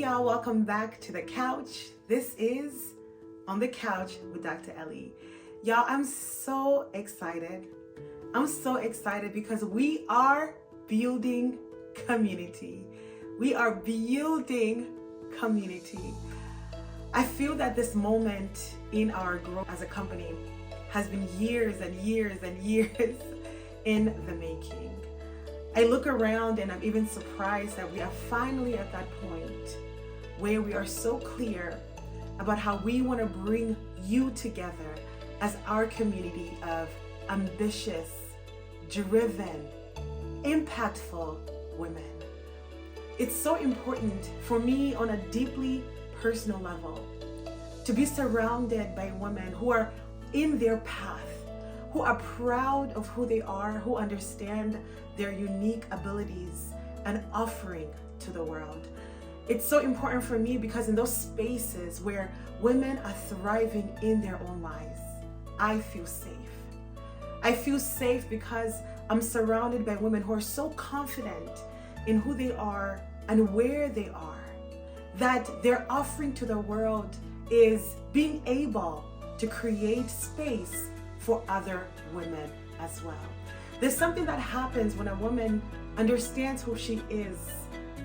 y'all, welcome back to the couch. This is On the Couch with Dr. Ellie. Y'all, I'm so excited. I'm so excited because we are building community. We are building community. I feel that this moment in our growth as a company has been years and years and years in the making. I look around and I'm even surprised that we are finally at that point where we are so clear about how we want to bring you together as our community of ambitious, driven, impactful women. It's so important for me on a deeply personal level to be surrounded by women who are in their path, who are proud of who they are, who understand their unique abilities and offering to the world. It's so important for me because in those spaces where women are thriving in their own lives, I feel safe. I feel safe because I'm surrounded by women who are so confident in who they are and where they are, that their offering to the world is being able to create space for other women as well. There's something that happens when a woman understands who she is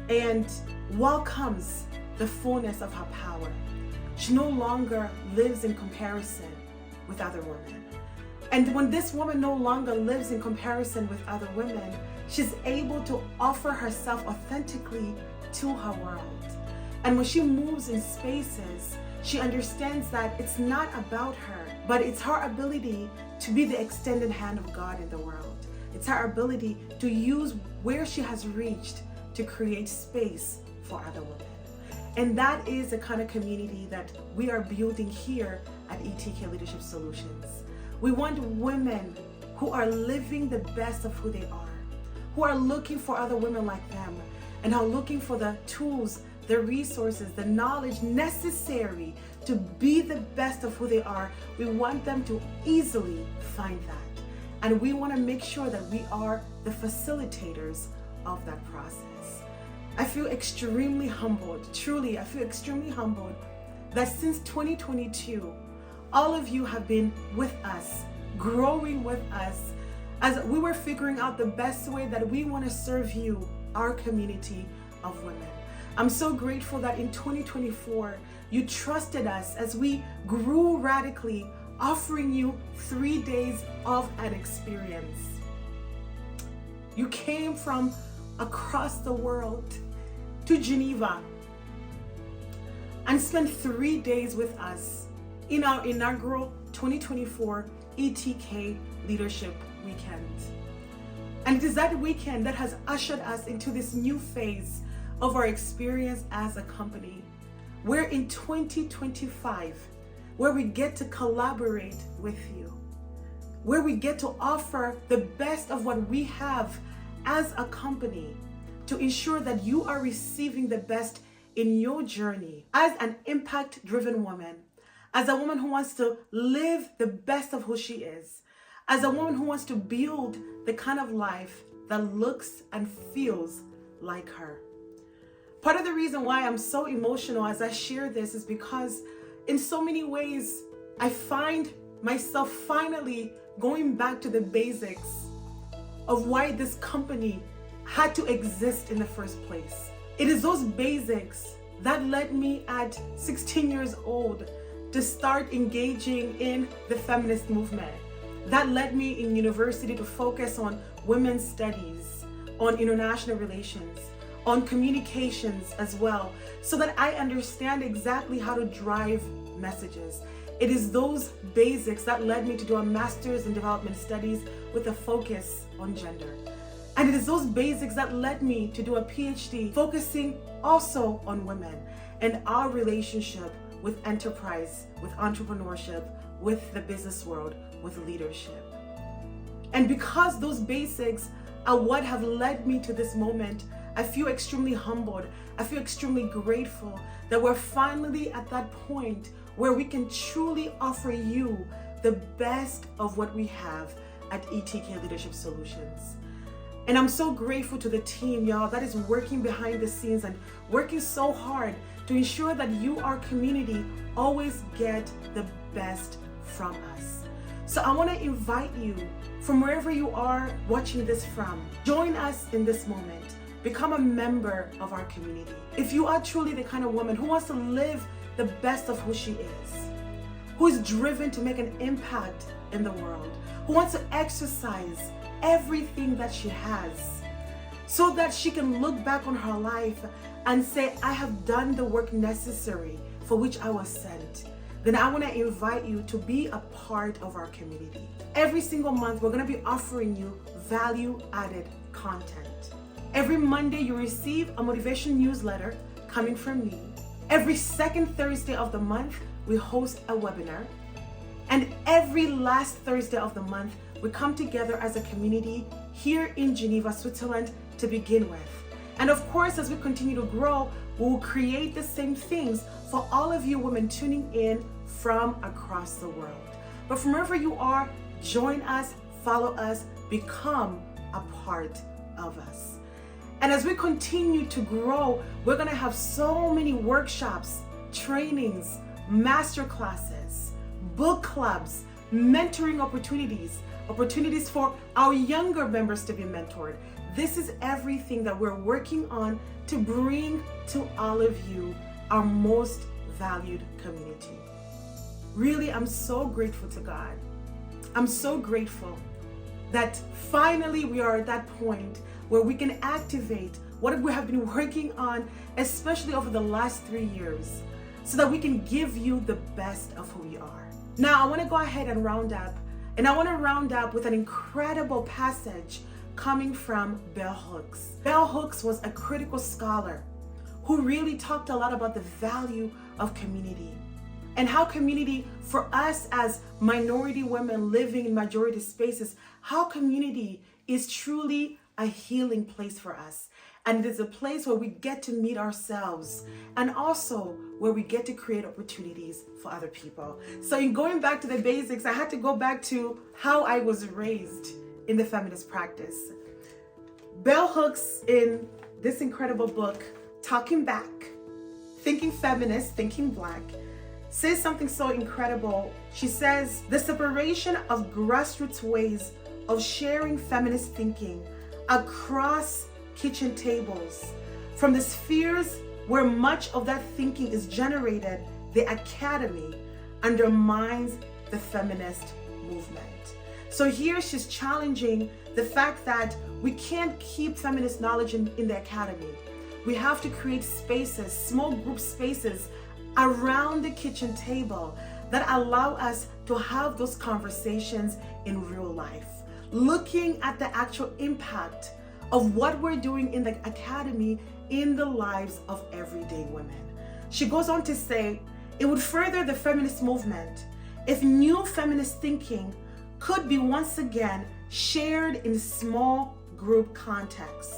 and welcomes the fullness of her power. She no longer lives in comparison with other women. And when this woman no longer lives in comparison with other women, she's able to offer herself authentically to her world. And when she moves in spaces, she understands that it's not about her, but it's her ability to be the extended hand of God in the world. It's her ability to use where she has reached to create space for other women. And that is the kind of community that we are building here at ETK Leadership Solutions. We want women who are living the best of who they are, who are looking for other women like them, and are looking for the tools, the resources, the knowledge necessary to be the best of who they are. We want them to easily find that. And we want to make sure that we are the facilitators of that process. I feel extremely humbled, truly, I feel extremely humbled that since 2022, all of you have been with us, growing with us, as we were figuring out the best way that we want to serve you, our community of women. I'm so grateful that in 2024, you trusted us as we grew radically, offering you 3 days of an experience. You came from across the world to Geneva and spent 3 days with us in our inaugural 2024 ETK Leadership Weekend. And it is that weekend that has ushered us into this new phase of our experience as a company. We're in 2025, where we get to collaborate with you, where we get to offer the best of what we have as a company to ensure that you are receiving the best in your journey as an impact-driven woman, as a woman who wants to live the best of who she is, as a woman who wants to build the kind of life that looks and feels like her. Part of the reason why I'm so emotional as I share this is because in so many ways, I find myself finally going back to the basics of why this company had to exist in the first place. It is those basics that led me at 16 years old to start engaging in the feminist movement. That led me in university to focus on women's studies, on international relations, on communications as well, so that I understand exactly how to drive messages. It is those basics that led me to do a master's in development studies with a focus on gender. And it is those basics that led me to do a PhD focusing also on women and our relationship with enterprise, with entrepreneurship, with the business world, with leadership. And because those basics are what have led me to this moment, I feel extremely humbled. I feel extremely grateful that we're finally at that point where we can truly offer you the best of what we have at ETK Leadership Solutions. And I'm so grateful to the team, y'all, that is working behind the scenes and working so hard to ensure that you, our community, always get the best from us. So I want to invite you from wherever you are watching this from. Join us in this moment. Become a member of our community. If you are truly the kind of woman who wants to live the best of who she is, who is driven to make an impact in the world, who wants to exercise everything that she has so that she can look back on her life and say, I have done the work necessary for which I was sent, then I want to invite you to be a part of our community. Every single month, we're going to be offering you value-added content. Every Monday, you receive a motivation newsletter coming from me. Every second Thursday of the month, we host a webinar. And every last Thursday of the month, we come together as a community here in Geneva, Switzerland to begin with. And of course, as we continue to grow, we will create the same things for all of you women tuning in from across the world. But from wherever you are, join us, follow us, become a part of us. And as we continue to grow, we're going to have so many workshops, trainings, master classes, book clubs, mentoring opportunities for our younger members to be mentored. This is everything that we're working on to bring to all of you, our most valued community. Really, I'm so grateful to God. I'm so grateful that finally we are at that point where we can activate what we have been working on, especially over the last 3 years, so that we can give you the best of who we are. Now, I want to go ahead and round up, and I want to round up with an incredible passage coming from Bell Hooks. Bell Hooks was a critical scholar who really talked a lot about the value of community and how community, for us as minority women living in majority spaces, how community is truly a healing place for us. And it is a place where we get to meet ourselves and also where we get to create opportunities for other people. So in going back to the basics, I had to go back to how I was raised in the feminist practice. Bell Hooks, in this incredible book, Talking Back, Thinking Feminist, Thinking Black, says something so incredible. She says, the separation of grassroots ways of sharing feminist thinking across kitchen tables from the spheres where much of that thinking is generated, the academy undermines the feminist movement. So here she's challenging the fact that we can't keep feminist knowledge in the academy. We have to create spaces, small group spaces around the kitchen table that allow us to have those conversations in real life, looking at the actual impact of what we're doing in the academy in the lives of everyday women. She goes on to say, it would further the feminist movement if new feminist thinking could be once again shared in small group contexts,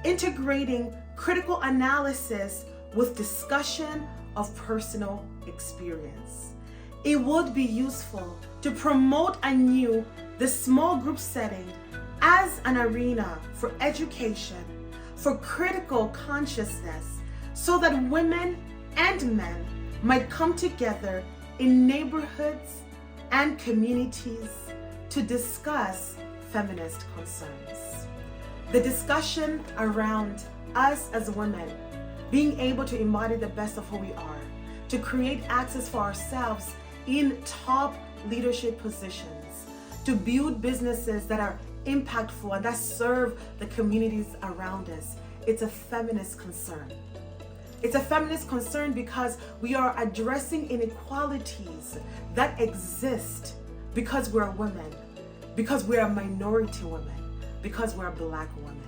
integrating critical analysis with discussion of personal experience. It would be useful to promote anew the small group setting as an arena for education, for critical consciousness, so that women and men might come together in neighborhoods and communities to discuss feminist concerns. The discussion around us as women being able to embody the best of who we are, to create access for ourselves in top leadership positions, to build businesses that are impactful and that serve the communities around us. It's a feminist concern. It's a feminist concern because we are addressing inequalities that exist because we're women, because we're minority women, because we're Black women.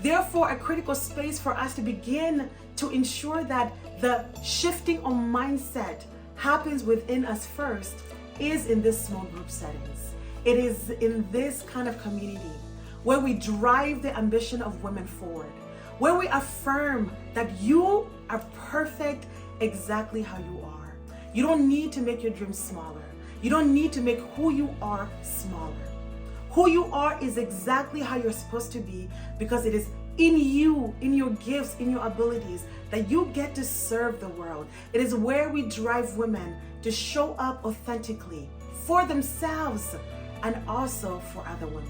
Therefore, a critical space for us to begin to ensure that the shifting of mindset happens within us first is in this small group settings. It is in this kind of community where we drive the ambition of women forward, where we affirm that you are perfect exactly how you are. You don't need to make your dreams smaller. You don't need to make who you are smaller. Who you are is exactly how you're supposed to be, because it is in you, in your gifts, in your abilities, that you get to serve the world. It is where we drive women to show up authentically for themselves and also for other women.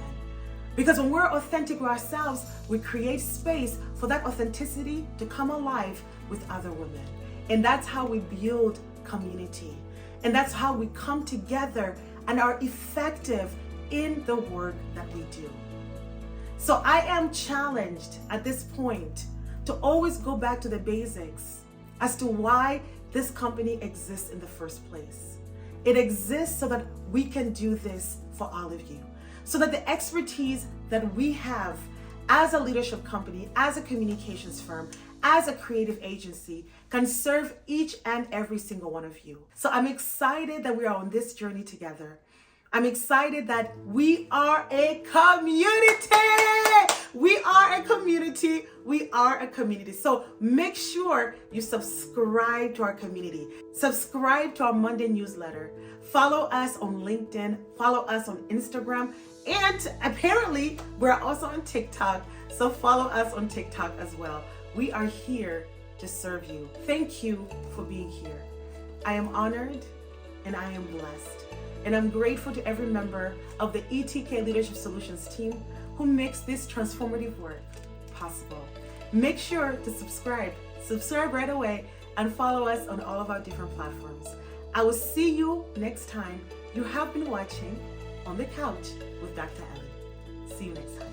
Because when we're authentic with ourselves, we create space for that authenticity to come alive with other women. And that's how we build community. And that's how we come together and are effective in the work that we do. So I am challenged at this point to always go back to the basics as to why this company exists in the first place. It exists so that we can do this for all of you. So that the expertise that we have as a leadership company, as a communications firm, as a creative agency can serve each and every single one of you. So I'm excited that we are on this journey together. I'm excited that we are a community. We are a community. We are a community. So make sure you subscribe to our community. Subscribe to our Monday newsletter. Follow us on LinkedIn. Follow us on Instagram. And apparently, we're also on TikTok. So follow us on TikTok as well. We are here to serve you. Thank you for being here. I am honored and I am blessed. And I'm grateful to every member of the ETK Leadership Solutions team who makes this transformative work possible. Make sure to subscribe right away, and follow us on all of our different platforms. I will see you next time. You have been watching On the Couch with Dr. Ellie. See you next time.